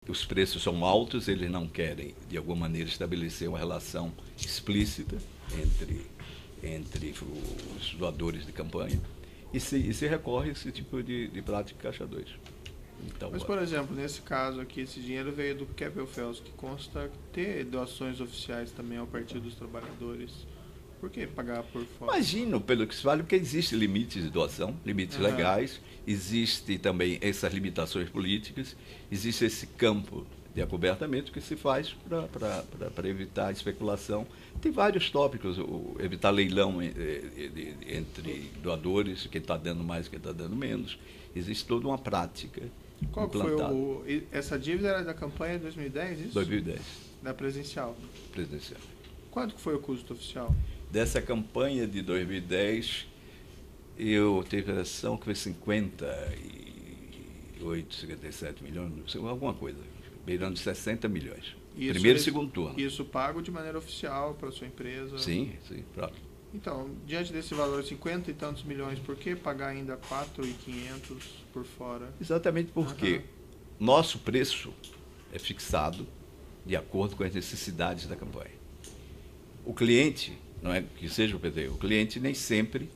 os preços são altos, eles não querem, de alguma maneira, estabelecer uma relação explícita entre os doadores de campanha e se recorre a esse tipo de prática caixa 2. Então, Mas, por exemplo, nesse caso aqui, esse dinheiro veio do Kepler-Fels, que consta ter doações oficiais também ao Partido dos Trabalhadores. Por que pagar por fora? imagino, pelo que se fala, porque existe limites de doação, limites Aham. legais, existe também essas limitações políticas, existe esse campo de acobertamento que se faz para evitar a especulação. Tem vários tópicos, evitar leilão entre doadores, quem está dando mais, quem está dando menos. Existe toda uma prática Qual que foi implantada. essa dívida era da campanha de 2010, isso? 2010, Da presidencial. presidencial. Quanto que foi o custo oficial? Dessa campanha de 2010, eu tive a impressão que foi 58, 57 milhões, não sei, alguma coisa, beirando 60 milhões. Primeiro e segundo turno. Isso pago de maneira oficial para sua empresa? Sim, sim, claro. Então, diante desse valor, 50 e tantos milhões, por que pagar ainda 4.500 por fora? Exatamente porque nosso preço é fixado de acordo com as necessidades da campanha. O cliente, não é que seja o PT, o cliente nem sempre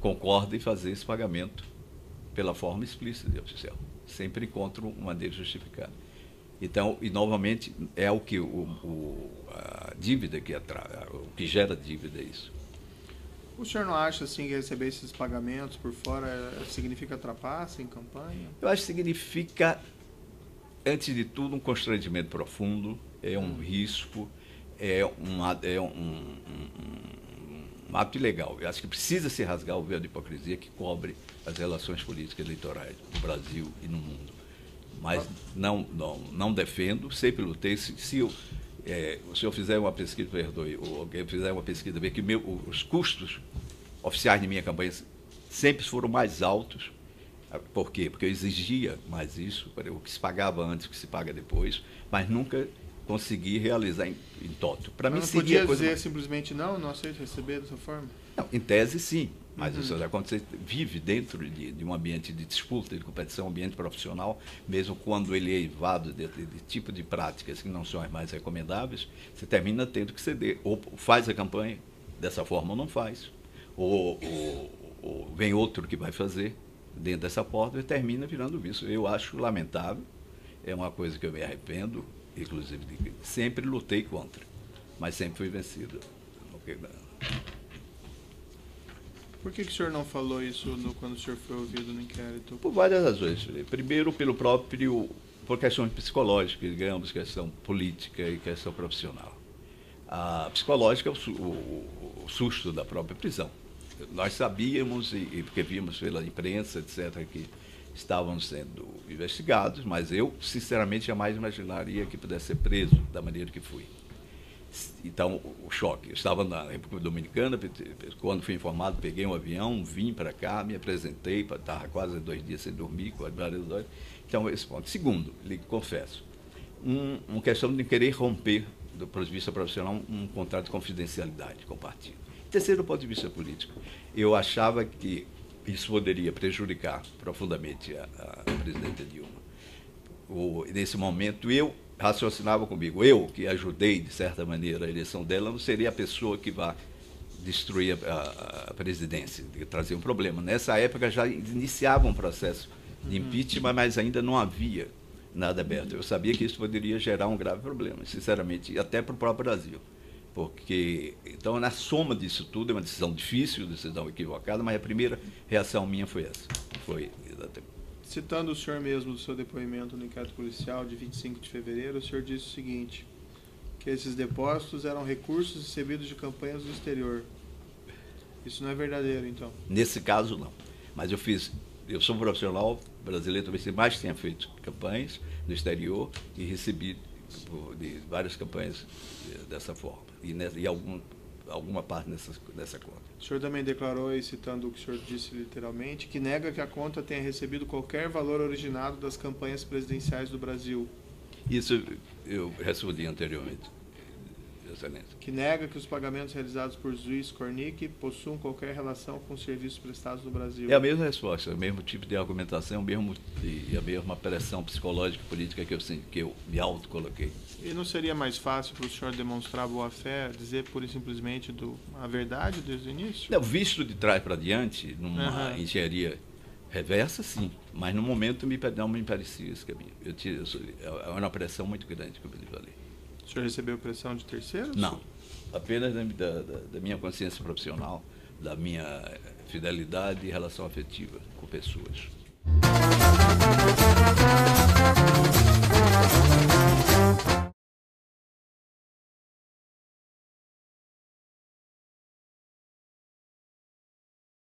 concorda em fazer esse pagamento pela forma explícita e oficial. Sempre encontra uma maneira justificada. Então, e novamente, é o que a dívida o que gera dívida é isso. O senhor não acha assim que receber esses pagamentos por fora significa trapaça em campanha? Eu acho que significa, antes de tudo, um constrangimento profundo, é um risco, é um ato ilegal. Eu acho que precisa se rasgar o véu de hipocrisia que cobre as relações políticas eleitorais no Brasil e no mundo. Mas não defendo, sempre lutei. Se o senhor fizer uma pesquisa, perdoe, ou alguém fizer uma pesquisa, ver que os custos oficiais de minha campanha sempre foram mais altos. Por quê? Porque eu exigia mais isso, o que se pagava antes, o que se paga depois, mas nunca consegui realizar em toto. Para mim, Não seria podia dizer simplesmente não aceito receber dessa forma? Não, em tese, sim. Mas isso quando você vive dentro de um ambiente de disputa, de competição, um ambiente profissional, mesmo quando ele é evado de tipo de práticas que não são as mais recomendáveis, você termina tendo que ceder. Ou faz a campanha dessa forma ou não faz. Ou vem outro que vai fazer dentro dessa porta e termina virando vício. Eu acho lamentável, é uma coisa que eu me arrependo, inclusive, sempre lutei contra, mas sempre fui vencido. Por que o senhor não falou isso quando o senhor foi ouvido no inquérito? Por várias razões. Primeiro, por questões psicológicas, digamos, questão política e questão profissional. A psicológica é o susto da própria prisão. Nós sabíamos, e porque vimos pela imprensa, etc., que estavam sendo investigados, mas eu, sinceramente, jamais imaginaria que pudesse ser preso da maneira que fui. Então, o choque. Eu estava na República Dominicana, quando fui informado, peguei um avião, vim para cá, me apresentei, estava quase 2 dias sem dormir, com as várias horas. Então, esse ponto. Segundo, lhe confesso, uma questão de querer romper, do ponto de vista profissional, um contrato de confidencialidade com o partido. Terceiro, do ponto de vista político, eu achava que isso poderia prejudicar profundamente a presidenta Dilma. Nesse momento, eu raciocinava comigo, eu que ajudei, de certa maneira, a eleição dela, não seria a pessoa que vai destruir a presidência, de trazer um problema. Nessa época já iniciava um processo de impeachment, mas ainda não havia nada aberto. Eu sabia que isso poderia gerar um grave problema, sinceramente, até para o próprio Brasil. Porque, então, na soma disso tudo, é uma decisão difícil, decisão equivocada, mas a primeira reação minha foi essa. Foi exatamente. Citando o senhor mesmo do seu depoimento no inquérito policial de 25 de fevereiro, o senhor disse o seguinte, que esses depósitos eram recursos recebidos de campanhas do exterior. Isso não é verdadeiro, então? Nesse caso, não. Mas eu sou um profissional brasileiro, talvez mais tenha feito campanhas no exterior e recebi de várias campanhas dessa forma. E alguma parte dessa conta. O senhor também declarou, e citando o que o senhor disse literalmente, que nega que a conta tenha recebido qualquer valor originado das campanhas presidenciais do Brasil. Isso eu respondi anteriormente. Excelência. Que nega que os pagamentos realizados por Luiz Kornick possuam qualquer relação com os serviços prestados no Brasil. É a mesma resposta, o mesmo tipo de argumentação, a mesma pressão psicológica e política que eu me autocoloquei. E não seria mais fácil para o senhor demonstrar boa-fé, dizer pura e simplesmente a verdade desde o início? Não, visto de trás para diante, numa engenharia reversa, sim, mas no momento não me parecia esse caminho. É uma pressão muito grande, como eu falei. O senhor recebeu pressão de terceiros? Não, apenas da minha consciência profissional, da minha fidelidade e relação afetiva com pessoas.